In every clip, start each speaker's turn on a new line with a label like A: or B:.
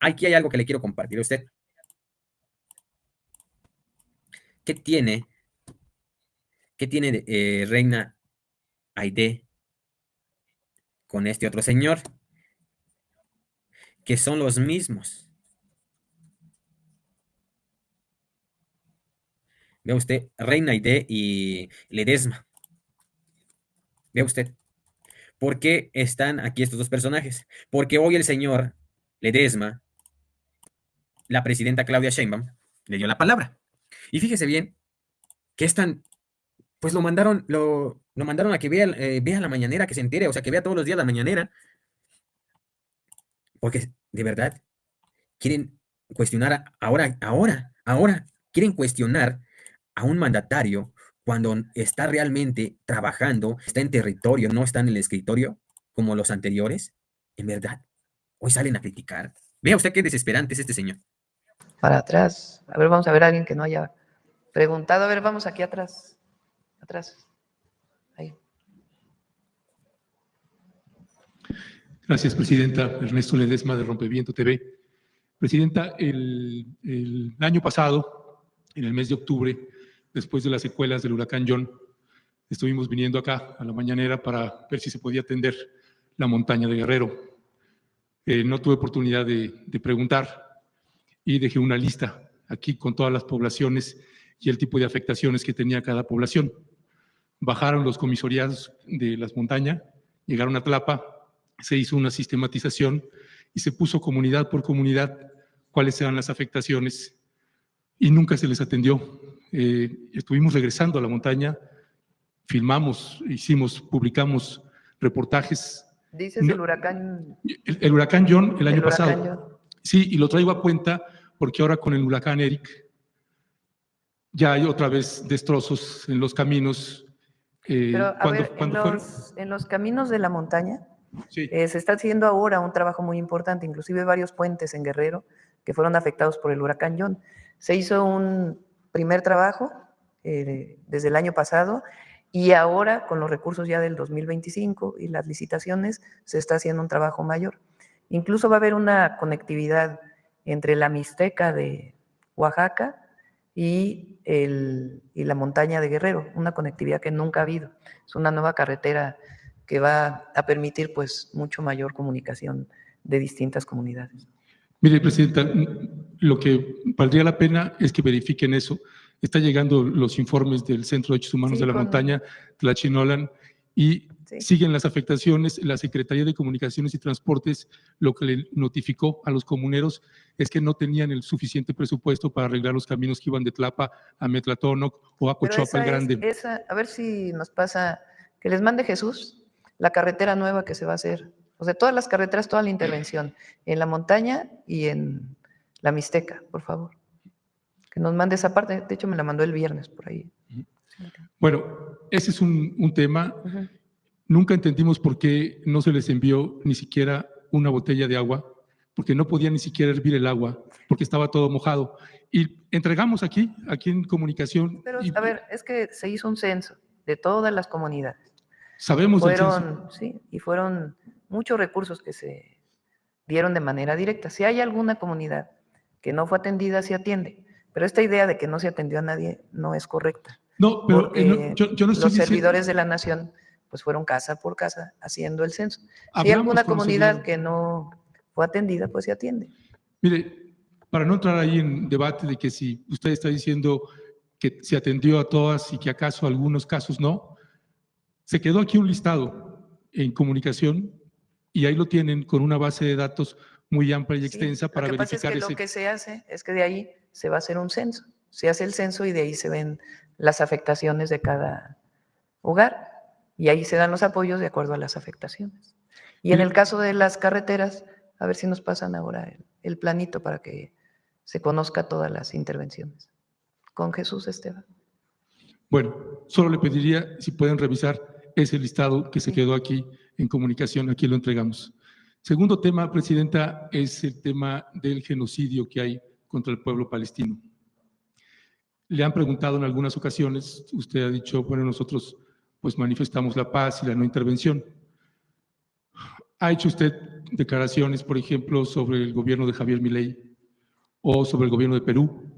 A: aquí hay algo que le quiero compartir a usted. ¿Qué tiene Reina Aide con este otro señor? Que son los mismos. Vea usted, Reina Aide y Ledesma. Vea usted. ¿Por qué están aquí estos dos personajes? Porque hoy el señor Ledesma, la presidenta Claudia Sheinbaum, le dio la palabra. Y fíjese bien que pues lo mandaron a que vea la mañanera, que se entere, o sea, que vea todos los días la mañanera, porque de verdad quieren cuestionar ahora, quieren cuestionar a un mandatario cuando está realmente trabajando, está en territorio, no está en el escritorio, como los anteriores. En verdad, hoy salen a criticar. Vea usted qué desesperante es este señor.
B: Para atrás. A ver, vamos a ver a alguien que no haya preguntado. A ver, vamos aquí atrás. Atrás. Ahí.
C: Gracias, Presidenta. Ernesto Ledesma, de Rompeviento TV. Presidenta, el año pasado, en el mes de octubre, después de las secuelas del huracán John, estuvimos viniendo acá a la mañanera para ver si se podía atender la montaña de Guerrero. No tuve oportunidad de preguntar y dejé una lista aquí con todas las poblaciones y el tipo de afectaciones que tenía cada población. Bajaron los comisariados de las montañas, llegaron a Tlapa, se hizo una sistematización y se puso comunidad por comunidad cuáles eran las afectaciones y nunca se les atendió. Estuvimos regresando a la montaña, filmamos, publicamos reportajes.
B: ¿Dices el huracán?
C: El huracán John el año pasado.
B: John.
C: Sí, y lo traigo a cuenta porque ahora con el huracán Eric ya hay otra vez destrozos en los caminos.
B: Pero a ver, en los caminos de la montaña,
C: sí,
B: se está haciendo ahora un trabajo muy importante, inclusive varios puentes en Guerrero que fueron afectados por el huracán John. Se hizo un primer trabajo desde el año pasado y ahora con los recursos ya del 2025 y las licitaciones se está haciendo un trabajo mayor. Incluso va a haber una conectividad entre la Mixteca de Oaxaca y la montaña de Guerrero, una conectividad que nunca ha habido. Es una nueva carretera que va a permitir pues mucho mayor comunicación de distintas comunidades.
C: Mire, Presidenta, lo que valdría la pena es que verifiquen eso. Están llegando los informes del Centro de Derechos Humanos de la Montaña, Tlachinolan, y siguen las afectaciones. La Secretaría de Comunicaciones y Transportes lo que le notificó a los comuneros es que no tenían el suficiente presupuesto para arreglar los caminos que iban de Tlapa a Metlatónoc o a Cochuapa el Grande.
B: A ver si nos pasa, que les mande Jesús la carretera nueva que se va a hacer. O sea, todas las carreteras, toda la intervención, en la montaña y en la Mixteca, por favor. Que nos mande esa parte. De hecho, me la mandó el viernes por ahí.
C: Bueno, ese es un tema. Nunca entendimos por qué no se les envió ni siquiera una botella de agua, porque no podían ni siquiera hervir el agua, porque estaba todo mojado. Y entregamos aquí en comunicación.
B: Pero, a ver, es que se hizo un censo de todas las comunidades.
C: Sabemos del censo.
B: Sí, y fueron muchos recursos que se dieron de manera directa. Si hay alguna comunidad que no fue atendida, se atiende. Pero esta idea de que no se atendió a nadie no es correcta.
C: No, pero yo no estoy
B: los servidores de la nación pues fueron casa por casa haciendo el censo. Si hay alguna comunidad que no fue atendida, pues se atiende.
C: Mire, para no entrar ahí en debate de que si usted está diciendo que se atendió a todas y que acaso algunos casos no, se quedó aquí un listado en comunicación y ahí lo tienen con una base de datos muy amplia y extensa para verificar
B: ese. Lo que se hace es que de ahí se va a hacer un censo. Se hace el censo y de ahí se ven las afectaciones de cada hogar y ahí se dan los apoyos de acuerdo a las afectaciones. Y en el caso de las carreteras, a ver si nos pasan ahora el planito para que se conozca todas las intervenciones. Con Jesús, Esteban.
C: Bueno, solo le pediría si pueden revisar ese listado que se quedó aquí en comunicación, aquí lo entregamos. Segundo tema, Presidenta, es el tema del genocidio que hay contra el pueblo palestino. Le han preguntado en algunas ocasiones, usted ha dicho, bueno, nosotros pues manifestamos la paz y la no intervención. ¿Ha hecho usted declaraciones, por ejemplo, sobre el gobierno de Javier Milei o sobre el gobierno de Perú?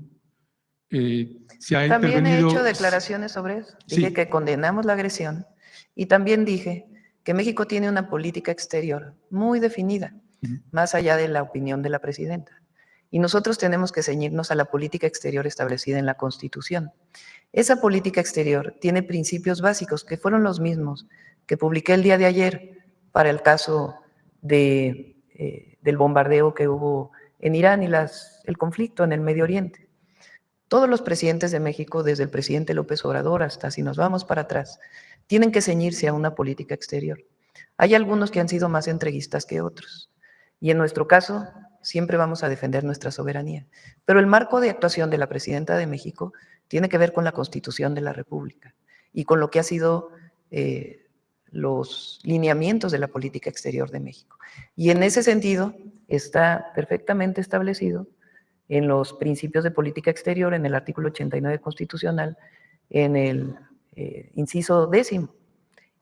C: ¿Se ha
B: También he
C: intervenido?
B: hecho declaraciones sobre eso. Dije
C: Sí.
B: que condenamos la agresión y también dije que México tiene una política exterior muy definida, más allá de la opinión de la presidenta. Y nosotros tenemos que ceñirnos a la política exterior establecida en la Constitución. Esa política exterior tiene principios básicos que fueron los mismos que publiqué el día de ayer para el caso del bombardeo que hubo en Irán y el conflicto en el Medio Oriente. Todos los presidentes de México, desde el presidente López Obrador hasta si nos vamos para atrás, tienen que ceñirse a una política exterior. Hay algunos que han sido más entreguistas que otros. Y en nuestro caso, siempre vamos a defender nuestra soberanía. Pero el marco de actuación de la presidenta de México tiene que ver con la Constitución de la República y con lo que ha sido los lineamientos de la política exterior de México. Y en ese sentido está perfectamente establecido en los principios de política exterior, en el artículo 89 constitucional, en el inciso 10.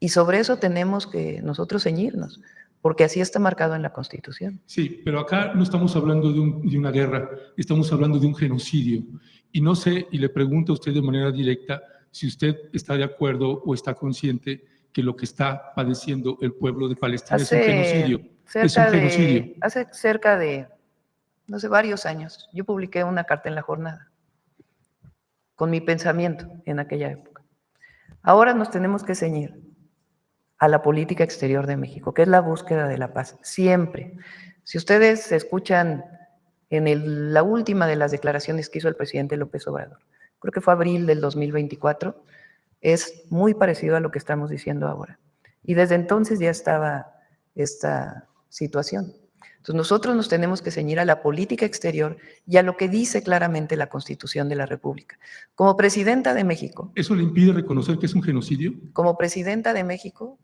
B: Y sobre eso tenemos que nosotros ceñirnos, porque así está marcado en la Constitución.
C: Sí, pero acá no estamos hablando de una guerra, estamos hablando de un genocidio. Y no sé, y le pregunto a usted de manera directa, si usted está de acuerdo o está consciente que lo que está padeciendo el pueblo de Palestina es un genocidio. Es un genocidio.
B: Hace cerca de, no sé, varios años, yo publiqué una carta en La Jornada con mi pensamiento en aquella época. Ahora nos tenemos que ceñir a la política exterior de México, que es la búsqueda de la paz, siempre. Si ustedes escuchan en la última de las declaraciones que hizo el presidente López Obrador, creo que fue abril del 2024, es muy parecido a lo que estamos diciendo ahora. Y desde entonces ya estaba esta situación. Entonces nosotros nos tenemos que ceñir a la política exterior y a lo que dice claramente la Constitución de la República. Como presidenta de México.
C: ¿Eso le impide reconocer que es un genocidio?
B: Como presidenta de México,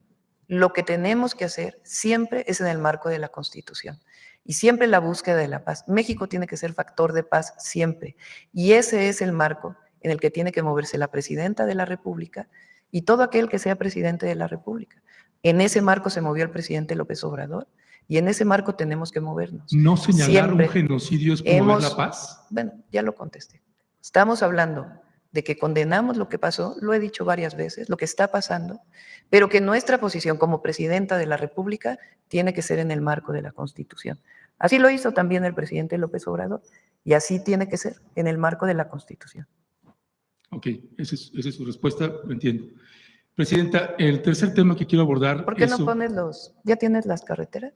B: lo que tenemos que hacer siempre es en el marco de la Constitución y siempre la búsqueda de la paz. México tiene que ser factor de paz siempre y ese es el marco en el que tiene que moverse la presidenta de la República y todo aquel que sea presidente de la República. En ese marco se movió el presidente López Obrador y en ese marco tenemos que movernos.
C: ¿No señalar
B: siempre
C: un genocidio es promover la paz?
B: Bueno, ya lo contesté. Estamos hablando de que condenamos lo que pasó, lo he dicho varias veces, lo que está pasando, pero que nuestra posición como presidenta de la República tiene que ser en el marco de la Constitución. Así lo hizo también el presidente López Obrador y así tiene que ser, en el marco de la Constitución.
C: Ok, esa es su respuesta, lo entiendo. Presidenta, el tercer tema que quiero abordar...
B: ¿Por qué no pones ya tienes las carreteras?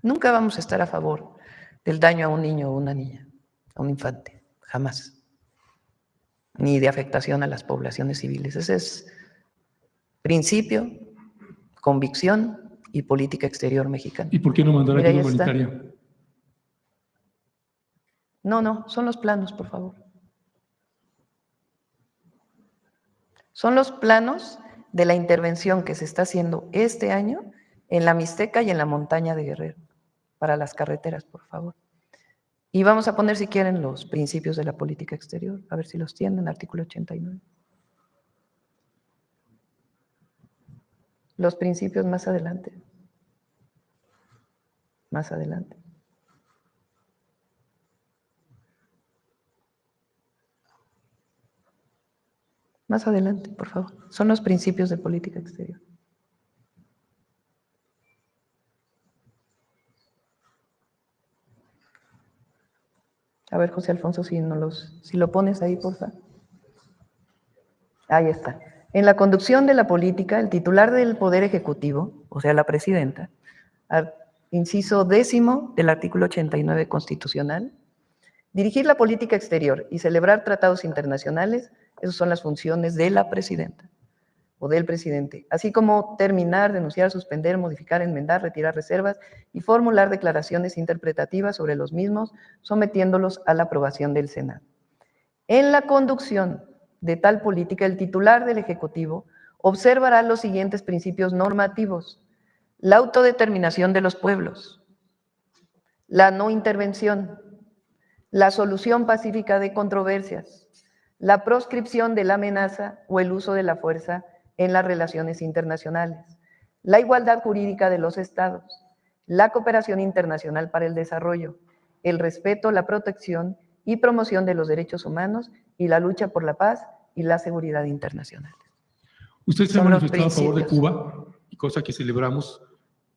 B: Nunca vamos a estar a favor del daño a un niño o una niña, a un infante, jamás. Ni de afectación a las poblaciones civiles. Ese es principio, convicción y política exterior mexicana.
C: ¿Y por qué no mandar ayuda humanitaria?
B: No, son los planos, por favor. Son los planos de la intervención que se está haciendo este año en la Mixteca y en la montaña de Guerrero, para las carreteras, por favor. Y vamos a poner, si quieren, los principios de la política exterior, a ver si los tienen, artículo 89. Los principios más adelante. Más adelante. Más adelante, por favor. Son los principios de política exterior. A ver, José Alfonso, si lo pones ahí, por favor. Ahí está. En la conducción de la política, el titular del Poder Ejecutivo, o sea, la presidenta, inciso 10 del artículo 89 constitucional, dirigir la política exterior y celebrar tratados internacionales, esas son las funciones de la presidenta o del presidente, así como terminar, denunciar, suspender, modificar, enmendar, retirar reservas y formular declaraciones interpretativas sobre los mismos, sometiéndolos a la aprobación del Senado. En la conducción de tal política, el titular del Ejecutivo observará los siguientes principios normativos: la autodeterminación de los pueblos, la no intervención, la solución pacífica de controversias, la proscripción de la amenaza o el uso de la fuerza en las relaciones internacionales, la igualdad jurídica de los estados, la cooperación internacional para el desarrollo, el respeto, la protección y promoción de los derechos humanos y la lucha por la paz y la seguridad internacional.
C: Usted se ha
B: Son los
C: manifestado a favor de
B: principios.
C: Cuba, cosa que celebramos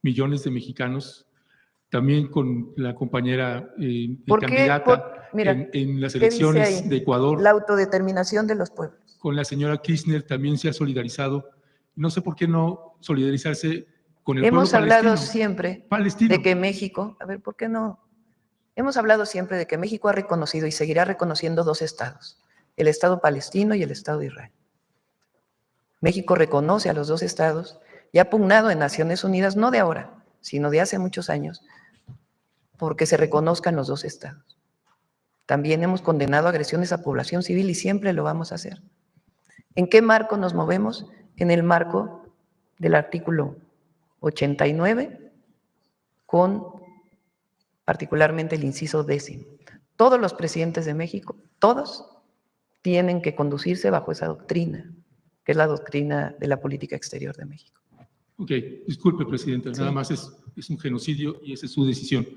C: millones de mexicanos, también con la compañera
B: ¿Por qué?
C: candidata
B: Mira,
C: en las
B: ¿qué dice
C: elecciones
B: ahí?
C: de Ecuador.
B: La autodeterminación de los pueblos.
C: Con la señora Kirchner también se ha solidarizado. No sé por qué no solidarizarse con el
B: Hemos
C: pueblo
B: hablado
C: palestino.
B: siempre
C: Palestino.
B: de que México, a ver, ¿por qué no? Hemos hablado siempre de que México ha reconocido y seguirá reconociendo dos estados, el Estado palestino y el Estado de Israel. México reconoce a los dos estados y ha pugnado en Naciones Unidas, no de ahora, sino de hace muchos años, porque se reconozcan los dos estados. También hemos condenado agresiones a población civil y siempre lo vamos a hacer. ¿En qué marco nos movemos? En el marco del artículo 89, con particularmente el inciso 10. Todos los presidentes de México, todos, tienen que conducirse bajo esa doctrina, que es la doctrina de la política exterior de México.
C: Ok, disculpe, Presidenta,
B: Sí.
C: nada más es un genocidio y esa es su decisión.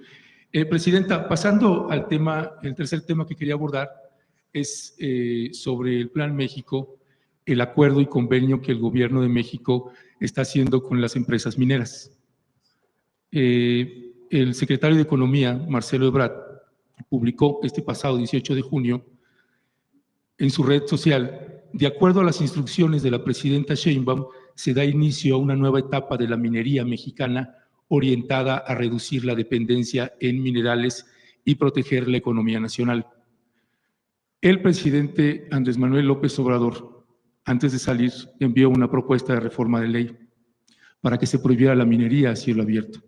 C: Presidenta, pasando al tema, el tercer tema que quería abordar es sobre el Plan México, el acuerdo y convenio que el gobierno de México está haciendo con las empresas mineras. El secretario de Economía, Marcelo Ebrard, publicó este pasado 18 de junio en su red social: de acuerdo a las instrucciones de la presidenta Sheinbaum, se da inicio a una nueva etapa de la minería mexicana orientada a reducir la dependencia en minerales y proteger la economía nacional. El presidente Andrés Manuel López Obrador, antes de salir, envió una propuesta de reforma de ley para que se prohibiera la minería a cielo abierto.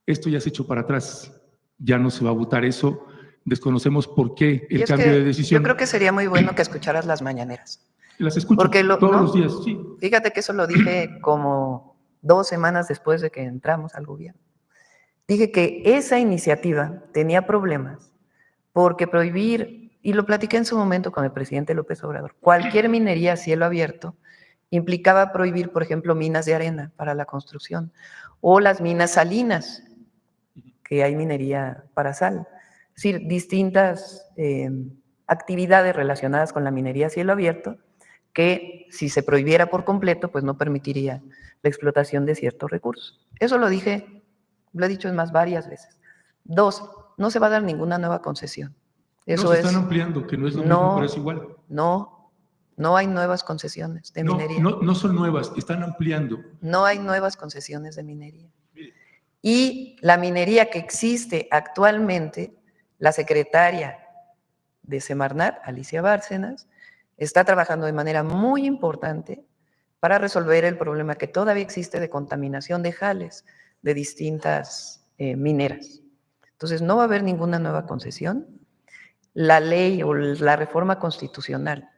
C: Esto ya se echó para atrás, ya no se va a votar eso. Desconocemos por qué el cambio de decisión.
B: Yo creo que sería muy bueno que escucharas las mañaneras.
C: Las escucho
B: Porque
C: todos los días, sí.
B: Fíjate que eso lo dije como 2 semanas después de que entramos al gobierno. Dije que esa iniciativa tenía problemas porque prohibir, y lo platiqué en su momento con el presidente López Obrador, cualquier minería a cielo abierto implicaba prohibir, por ejemplo, minas de arena para la construcción o las minas salinas, que hay minería para sal. Es decir, distintas actividades relacionadas con la minería a cielo abierto que si se prohibiera por completo, pues no permitiría la explotación de ciertos recursos. Eso lo dije, lo he dicho más varias veces. 2, no se va a dar ninguna nueva concesión. Eso
C: no se están ampliando, que no es lo mismo, pero es igual.
B: No hay nuevas concesiones de minería.
C: No son nuevas, están ampliando.
B: No hay nuevas concesiones de minería. Y la minería que existe actualmente, la secretaria de Semarnat, Alicia Bárcenas, está trabajando de manera muy importante para resolver el problema que todavía existe de contaminación de jales de distintas mineras. Entonces, no va a haber ninguna nueva concesión. La ley o la reforma constitucional,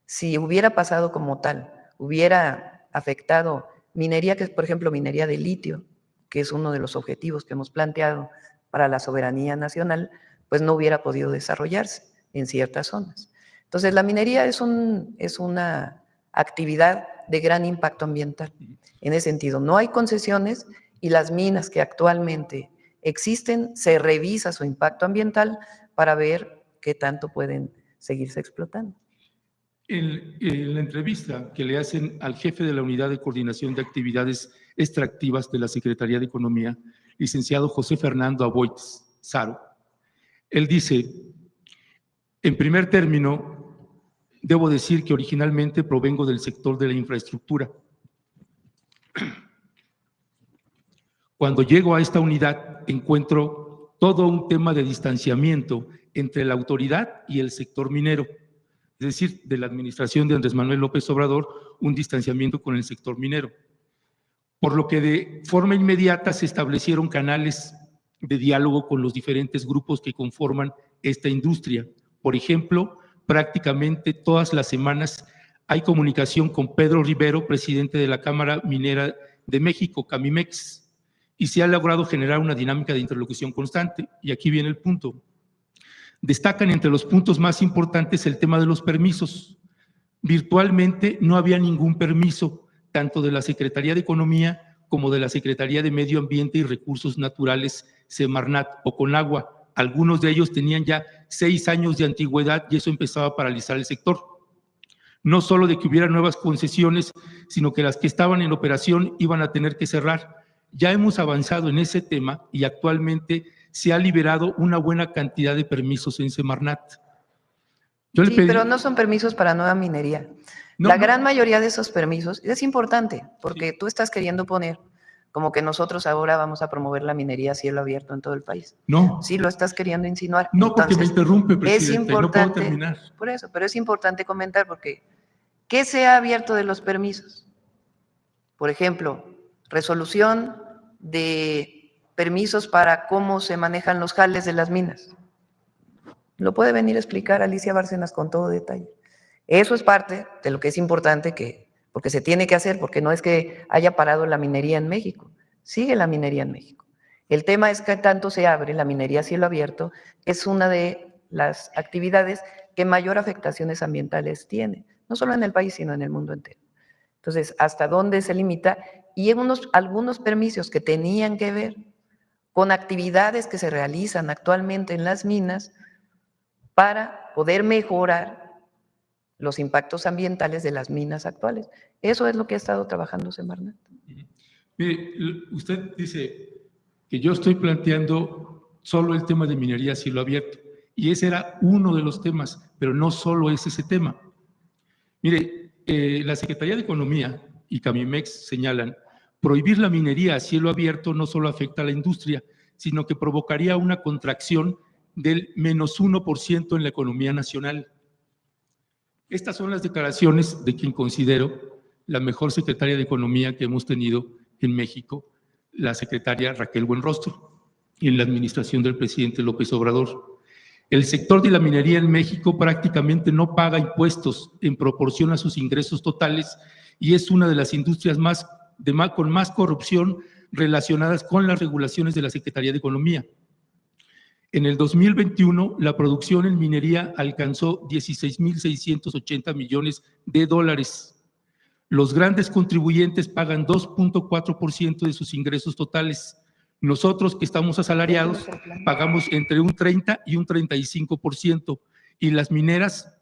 B: si hubiera pasado como tal, hubiera afectado minería, que es, por ejemplo, minería de litio, que es uno de los objetivos que hemos planteado para la soberanía nacional, pues no hubiera podido desarrollarse en ciertas zonas. Entonces, la minería es una actividad de gran impacto ambiental. En ese sentido, no hay concesiones y las minas que actualmente existen, se revisa su impacto ambiental para ver qué tanto pueden seguirse explotando.
C: En la entrevista que le hacen al jefe de la Unidad de Coordinación de Actividades Extractivas de la Secretaría de Economía, licenciado José Fernando Aboites Saro, él dice: en primer término, debo decir que originalmente provengo del sector de la infraestructura. Cuando llego a esta unidad, encuentro todo un tema de distanciamiento entre la autoridad y el sector minero, es decir, de la administración de Andrés Manuel López Obrador, un distanciamiento con el sector minero. Por lo que de forma inmediata se establecieron canales de diálogo con los diferentes grupos que conforman esta industria. Por ejemplo, prácticamente todas las semanas hay comunicación con Pedro Rivero, presidente de la Cámara Minera de México, Camimex, y se ha logrado generar una dinámica de interlocución constante. Y aquí viene el punto. Destacan entre los puntos más importantes el tema de los permisos. Virtualmente no había ningún permiso, tanto de la Secretaría de Economía como de la Secretaría de Medio Ambiente y Recursos Naturales, Semarnat o Conagua. Algunos de ellos tenían ya 6 años de antigüedad y eso empezaba a paralizar el sector. No solo de que hubiera nuevas concesiones, sino que las que estaban en operación iban a tener que cerrar. Ya hemos avanzado en ese tema y actualmente se ha liberado una buena cantidad de permisos en Semarnat.
B: Sí, pero no son permisos para nueva minería. La gran mayoría de esos permisos, es importante, porque tú estás queriendo poner como que nosotros ahora vamos a promover la minería a cielo abierto en todo el país.
C: No.
B: Sí, lo estás queriendo insinuar.
C: No, porque me interrumpe, presidente,
B: es importante,
C: no puedo terminar.
B: Por eso, pero es importante comentar porque ¿qué se ha abierto de los permisos? Por ejemplo, resolución de permisos para cómo se manejan los jales de las minas. Lo puede venir a explicar Alicia Bárcenas con todo detalle. Eso es parte de lo que es importante, porque se tiene que hacer, porque no es que haya parado la minería en México, sigue la minería en México. El tema es que tanto se abre la minería a cielo abierto, es una de las actividades que mayor afectaciones ambientales tiene, no solo en el país, sino en el mundo entero. Entonces, ¿hasta dónde se limita? Y algunos permisos que tenían que ver con actividades que se realizan actualmente en las minas para poder mejorar los impactos ambientales de las minas actuales. Eso es lo que ha estado trabajando Semarnat.
C: Mire, usted dice que yo estoy planteando solo el tema de minería a cielo abierto, y ese era uno de los temas, pero no solo es ese tema. Mire, la Secretaría de Economía y Camimex señalan, prohibir la minería a cielo abierto no solo afecta a la industria, sino que provocaría una contracción del menos 1% en la economía nacional. Estas son las declaraciones de quien considero la mejor secretaria de Economía que hemos tenido en México, la secretaria Raquel Buenrostro, y en la administración del presidente López Obrador. El sector de la minería en México prácticamente no paga impuestos en proporción a sus ingresos totales y es una de las industrias con más corrupción relacionadas con las regulaciones de la Secretaría de Economía. En el 2021, la producción en minería alcanzó 16.680 millones de dólares. Los grandes contribuyentes pagan 2.4% de sus ingresos totales. Nosotros que estamos asalariados pagamos entre un 30 y un 35%, y las mineras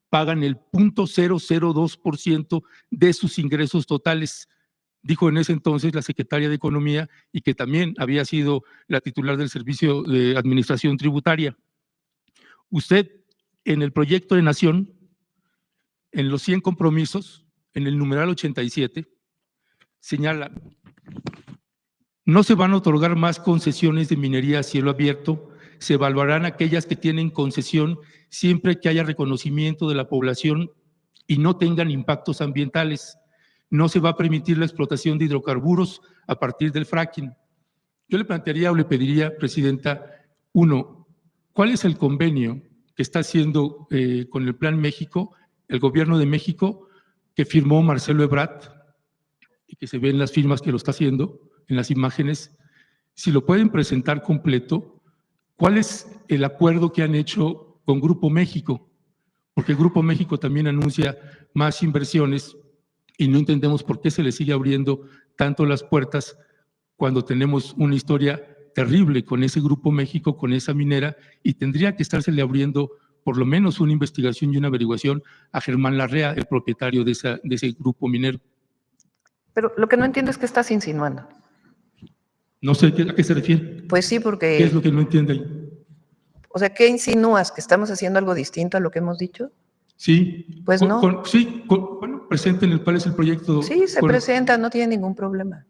C: pagan el 0.002% de sus ingresos totales, dijo en ese entonces la secretaria de Economía y que también había sido la titular del Servicio de Administración Tributaria. Usted, en el proyecto de Nación, en los 100 compromisos, en el numeral 87, señala: no se van a otorgar más concesiones de minería a cielo abierto, se evaluarán aquellas que tienen concesión siempre que haya reconocimiento de la población y no tengan impactos ambientales. No se va a permitir la explotación de hidrocarburos a partir del fracking. Yo le plantearía o le pediría, Presidenta, uno, ¿cuál es el convenio que está haciendo con el Plan México, el Gobierno de México, que firmó Marcelo Ebrard, y que se ven las firmas que lo está haciendo en las imágenes? Si lo pueden presentar completo, ¿cuál es el acuerdo que han hecho con Grupo México? Porque el Grupo México también anuncia más inversiones y no entendemos por qué se le sigue abriendo tanto las puertas cuando tenemos una historia terrible con ese Grupo México, con esa minera, y tendría que estársele abriendo por lo menos una investigación y una averiguación a Germán Larrea, el propietario de ese grupo minero.
B: Pero lo que no entiendo es que estás insinuando.
C: No sé a qué se refiere.
B: Pues sí, porque…
C: ¿Qué es lo que no entiende ahí?
B: O sea, ¿qué insinúas? ¿Que estamos haciendo algo distinto a lo que hemos dicho?
C: Sí.
B: Pues no.
C: Bueno, presenten cuál es el proyecto.
B: Sí, se presenta, no tiene ningún problema.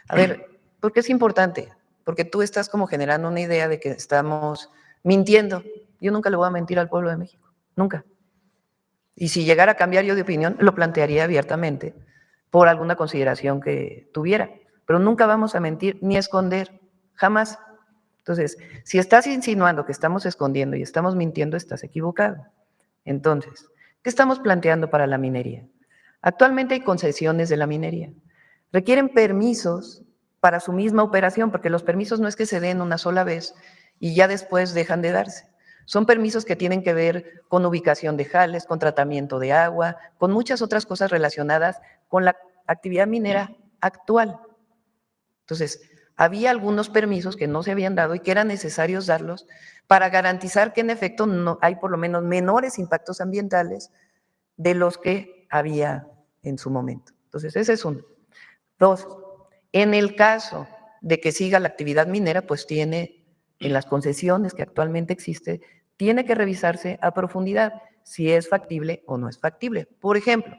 B: A ver, ¿por qué es importante? Porque tú estás como generando una idea de que estamos mintiendo. Yo nunca le voy a mentir al pueblo de México, nunca. Y si llegara a cambiar yo de opinión, lo plantearía abiertamente por alguna consideración que tuviera. Pero nunca vamos a mentir ni esconder, jamás. Entonces, si estás insinuando que estamos escondiendo y estamos mintiendo, estás equivocado. Entonces, ¿qué estamos planteando para la minería? Actualmente hay concesiones de la minería. Requieren permisos para su misma operación, porque los permisos no es que se den una sola vez y ya después dejan de darse. Son permisos que tienen que ver con ubicación de jales, con tratamiento de agua, con muchas otras cosas relacionadas con la actividad minera actual. Entonces, había algunos permisos que no se habían dado y que eran necesarios darlos para garantizar que en efecto no hay por lo menos menores impactos ambientales de los que había en su momento. Entonces, ese es uno. Dos, en el caso de que siga la actividad minera, pues tiene, en las concesiones que actualmente existe, tiene que revisarse a profundidad si es factible o no es factible. Por ejemplo,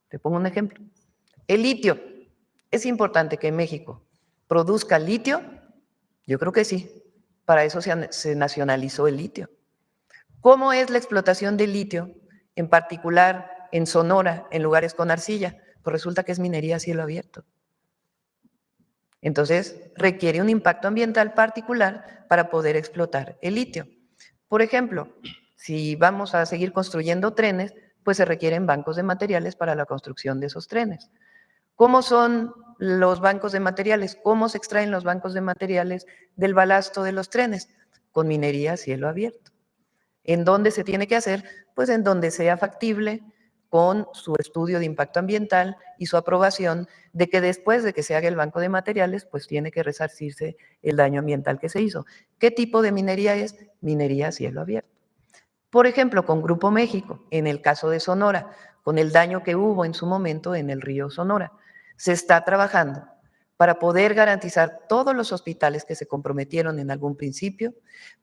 B: te pongo un ejemplo. El litio. ¿Es importante que México produzca litio? Yo creo que sí. Para eso se nacionalizó el litio. ¿Cómo es la explotación del litio, en particular en Sonora, en lugares con arcilla? Pues resulta que es minería a cielo abierto. Entonces, requiere un impacto ambiental particular para poder explotar el litio. Por ejemplo, si vamos a seguir construyendo trenes, pues se requieren bancos de materiales para la construcción de esos trenes. ¿Cómo son los bancos de materiales? ¿Cómo se extraen los bancos de materiales del balasto de los trenes? Con minería a cielo abierto. ¿En dónde se tiene que hacer? Pues en donde sea factible, con su estudio de impacto ambiental y su aprobación de que después de que se haga el banco de materiales, pues tiene que resarcirse el daño ambiental que se hizo. ¿Qué tipo de minería es? Minería a cielo abierto. Por ejemplo, con Grupo México, en el caso de Sonora, con el daño que hubo en su momento en el río Sonora, se está trabajando para poder garantizar todos los hospitales que se comprometieron en algún principio,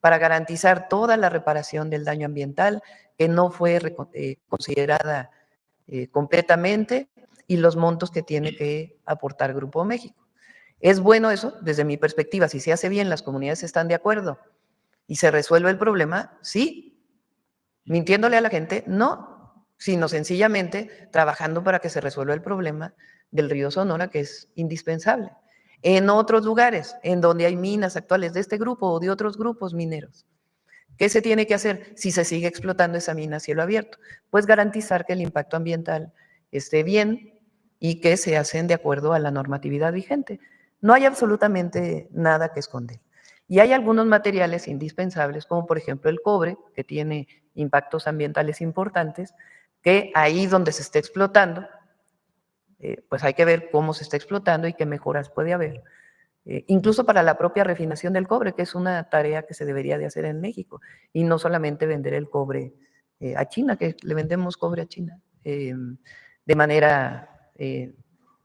B: para garantizar toda la reparación del daño ambiental que no fue considerada completamente y los montos que tiene que aportar Grupo México. ¿Es bueno eso? Desde mi perspectiva, si se hace bien, las comunidades están de acuerdo y se resuelve el problema, sí. ¿Mintiéndole a la gente? No, sino sencillamente trabajando para que se resuelva el problema del río Sonora, que es indispensable. En otros lugares, en donde hay minas actuales de este grupo o de otros grupos mineros, ¿qué se tiene que hacer si se sigue explotando esa mina a cielo abierto? Pues garantizar que el impacto ambiental esté bien y que se hacen de acuerdo a la normatividad vigente. No hay absolutamente nada que esconder. Y hay algunos materiales indispensables, como por ejemplo el cobre, que tiene impactos ambientales importantes, que ahí donde se esté explotando, pues hay que ver cómo se está explotando y qué mejoras puede haber. Incluso para la propia refinación del cobre, que es una tarea que se debería de hacer en México, y no solamente vender el cobre a China, que le vendemos cobre a China de manera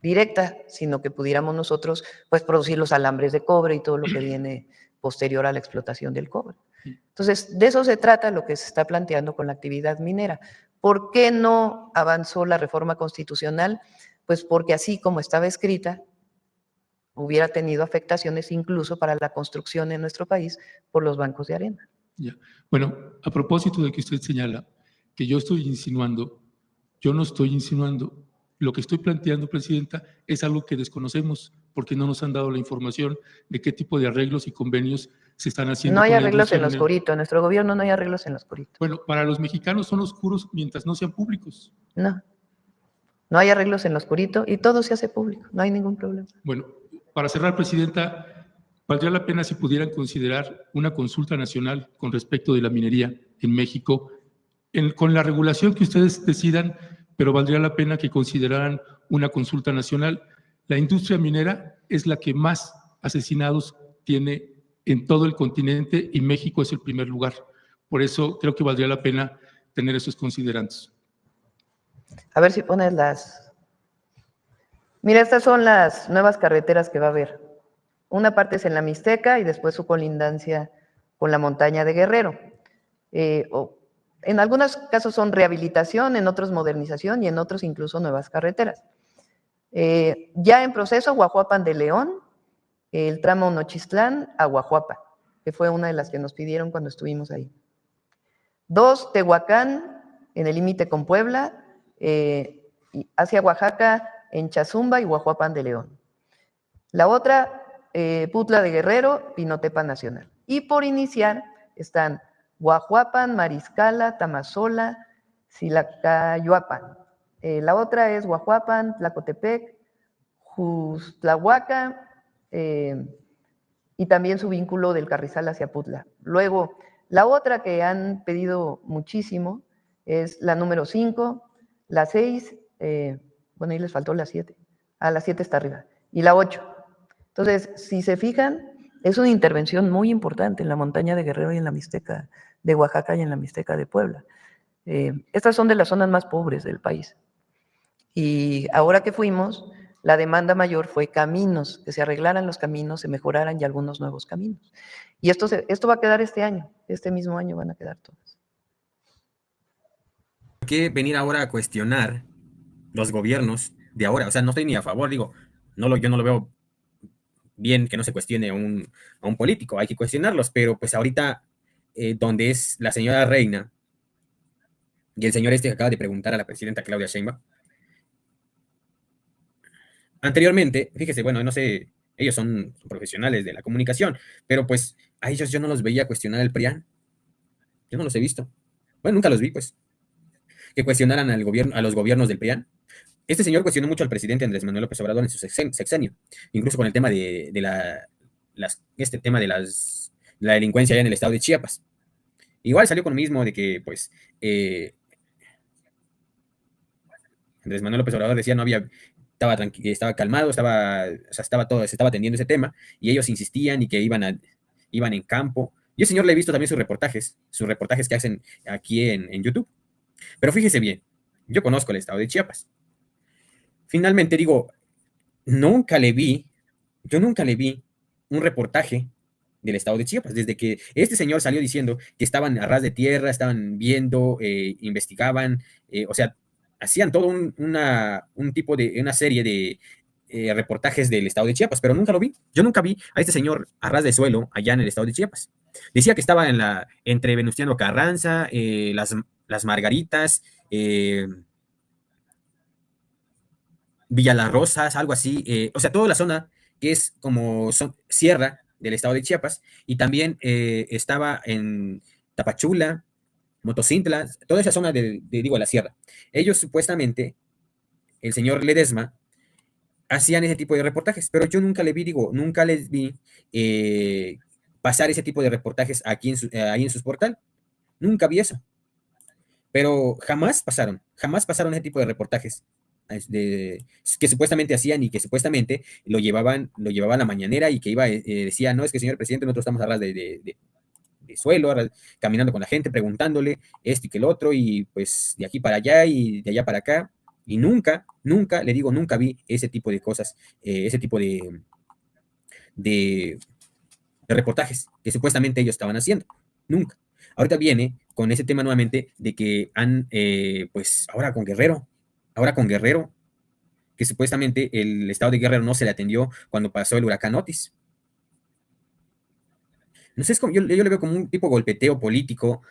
B: directa, sino que pudiéramos nosotros pues producir los alambres de cobre y todo lo que viene posterior a la explotación del cobre. Entonces, de eso se trata lo que se está planteando con la actividad minera. ¿Por qué no avanzó la reforma constitucional? Pues porque así como estaba escrita, hubiera tenido afectaciones incluso para la construcción en nuestro país por los bancos de arena.
C: Ya. Bueno, a propósito de que usted señala que yo estoy insinuando, yo no estoy insinuando. Lo que estoy planteando, Presidenta, es algo que desconocemos porque no nos han dado la información de qué tipo de arreglos y convenios se están haciendo.
B: No hay arreglos en lo oscurito, en nuestro gobierno no hay arreglos en lo oscurito.
C: Bueno, para los mexicanos son oscuros mientras no sean públicos.
B: No, no hay arreglos en lo oscurito y todo se hace público, no hay ningún problema.
C: Bueno, para cerrar, Presidenta, valdría la pena si pudieran considerar una consulta nacional con respecto de la minería en México, con la regulación que ustedes decidan, pero valdría la pena que consideraran una consulta nacional. La industria minera es la que más asesinados tiene en todo el continente y México es el primer lugar. Por eso creo que valdría la pena tener esos considerandos.
B: A ver si pones las... Mira, estas son las nuevas carreteras que va a haber. Una parte es en la Mixteca y después su colindancia con la montaña de Guerrero. En algunos casos son rehabilitación, en otros modernización y en otros incluso nuevas carreteras. Ya en proceso, Guajuapan de León, el tramo Nochistlán a Guajuapan, que fue una de las que nos pidieron cuando estuvimos ahí. 2, Tehuacán, en el límite con Puebla, hacia Oaxaca, en Chazumba y Guajuapan de León. La otra, Putla de Guerrero, Pinotepa Nacional. Y por iniciar están Guajuapan, Mariscala, Tamazola, Silacayuapan. La otra es Guajuapan, Tlacotepec, Justlahuaca y también su vínculo del Carrizal hacia Putla. Luego, la otra que han pedido muchísimo es la número 5, la 6, bueno, ahí les faltó la 7. La 7 está arriba. Y la 8. Entonces, si se fijan, es una intervención muy importante en la montaña de Guerrero y en la Mixteca de Oaxaca y en la Mixteca de Puebla. Estas son de las zonas más pobres del país. Y ahora que fuimos, la demanda mayor fue caminos, que se arreglaran los caminos, se mejoraran y algunos nuevos caminos. Y esto va a quedar este mismo año van a quedar todas.
A: ¿Por qué venir ahora a cuestionar los gobiernos de ahora? O sea, no estoy ni a favor, digo, yo no lo veo bien que no se cuestione a un político, hay que cuestionarlos, pero pues ahorita, donde es la señora Reina y el señor que acaba de preguntar a la presidenta Claudia Sheinbaum, anteriormente, fíjese, bueno, no sé, ellos son profesionales de la comunicación, pero pues a ellos yo no los veía cuestionar el PRIAN, yo no los he visto, bueno, nunca los vi, pues, que cuestionaran al gobierno, a los gobiernos del PRIAN. Este señor cuestionó mucho al presidente Andrés Manuel López Obrador en su sexenio, incluso con el tema de este tema de la delincuencia allá en el estado de Chiapas. Igual salió con lo mismo de que, pues, Andrés Manuel López Obrador decía estaba calmado, se estaba atendiendo ese tema, y ellos insistían y que iban en campo. Y el señor le he visto también sus reportajes que hacen aquí en YouTube. Pero fíjese bien, yo conozco el estado de Chiapas. Finalmente digo, yo nunca le vi un reportaje del estado de Chiapas, desde que este señor salió diciendo que estaban a ras de tierra, estaban viendo, investigaban, o sea, hacían todo una serie de reportajes del estado de Chiapas, pero nunca lo vi. Yo nunca vi a este señor a ras de suelo allá en el estado de Chiapas. Decía que estaba entre Venustiano Carranza, las Margaritas, Villa Las Rosas, algo así, o sea, toda la zona que es como sierra del estado de Chiapas, y también estaba en Tapachula, Motocintla, toda esa zona digo, la sierra. Ellos supuestamente, el señor Ledesma, hacían ese tipo de reportajes, pero yo nunca le vi, digo, nunca les vi pasar ese tipo de reportajes aquí ahí en sus portal, nunca vi eso, pero jamás pasaron ese tipo de reportajes que supuestamente hacían y que supuestamente lo llevaban a la mañanera y que decía, no, es que señor presidente, nosotros estamos a ras de suelo, caminando con la gente, preguntándole esto y que el otro, y pues de aquí para allá y de allá para acá, y nunca, le digo, nunca vi ese tipo de cosas, ese tipo de reportajes que supuestamente ellos estaban haciendo, nunca. Ahorita viene con ese tema nuevamente de que pues ahora con Guerrero, que supuestamente el estado de Guerrero no se le atendió cuando pasó el huracán Otis. No sé, yo le veo como un tipo golpeteo político,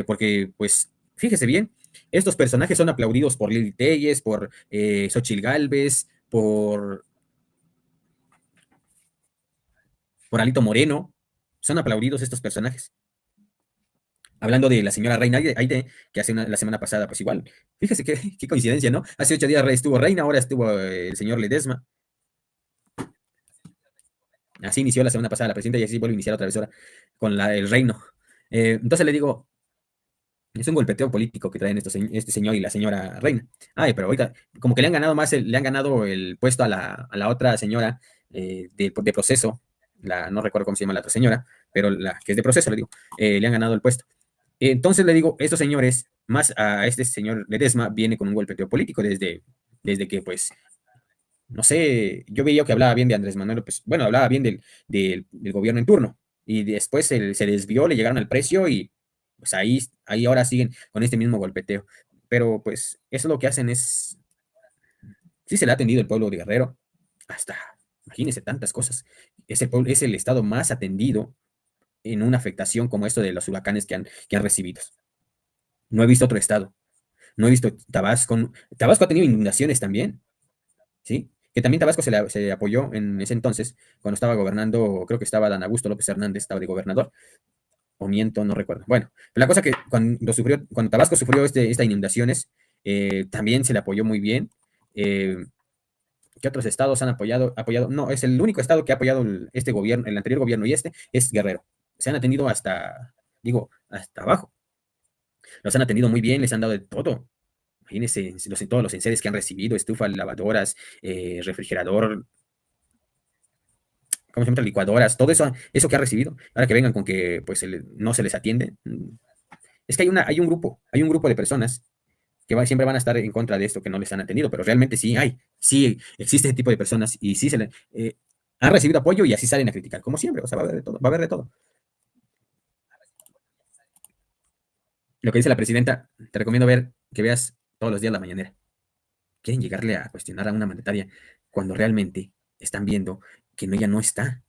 A: porque, pues, fíjese bien, estos personajes son aplaudidos por Lili Telles, por Xochitl Gálvez, por Alito Moreno, son aplaudidos estos personajes. Hablando de la señora Reina Aide, que la semana pasada, pues igual, fíjese qué coincidencia, ¿no? Hace 8 días estuvo Reina, ahora estuvo el señor Ledesma. Así inició la semana pasada la presidenta y así vuelve a iniciar otra vez ahora con el reino. Entonces le digo, es un golpeteo político que traen este señor y la señora Reina. Ay, pero ahorita, como que le han ganado le han ganado el puesto a la otra señora de proceso, no recuerdo cómo se llama la otra señora, pero la que es de proceso, le digo, le han ganado el puesto. Entonces le digo, estos señores, más a este señor Ledesma, viene con un golpeteo político desde que, pues, no sé, yo veía que hablaba bien de Andrés Manuel López, bueno, hablaba bien del gobierno en turno, y después se desvió, le llegaron al precio y pues ahí ahora siguen con este mismo golpeteo. Pero pues eso lo que hacen sí se le ha atendido el pueblo de Guerrero, hasta, imagínense tantas cosas, es el estado más atendido en una afectación como esto de los huracanes que han recibido. No he visto otro estado, no he visto Tabasco. Tabasco ha tenido inundaciones también, ¿sí? Que también Tabasco se apoyó en ese entonces, cuando estaba gobernando, creo que estaba Dan Augusto López Hernández, estaba de gobernador, o miento, no recuerdo. Bueno, la cosa que cuando Tabasco sufrió estas inundaciones, también se le apoyó muy bien, ¿Qué otros estados han apoyado? No, es el único estado que ha apoyado este gobierno, el anterior gobierno y este es Guerrero. Se han atendido hasta, digo, hasta abajo. Los han atendido muy bien, les han dado de todo. Imagínense todos los enseres que han recibido, estufas, lavadoras, refrigerador, ¿cómo se llama? Licuadoras, todo eso que ha recibido. Ahora que vengan con que pues no se les atiende. Es que hay un grupo de personas que siempre van a estar en contra de esto, que no les han atendido, pero realmente sí existe ese tipo de personas y sí han recibido apoyo y así salen a criticar, como siempre, o sea, va a haber de todo, va a haber de todo. Lo que dice la presidenta, te recomiendo que veas todos los días la mañanera. Quieren llegarle a cuestionar a una mandataria cuando realmente están viendo que ella no está.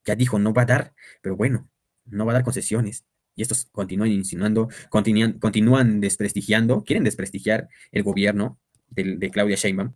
A: Ya dijo, no va a dar, pero bueno, no va a dar concesiones. Y estos continúan insinuando, continúan desprestigiando, quieren desprestigiar el gobierno de Claudia Sheinbaum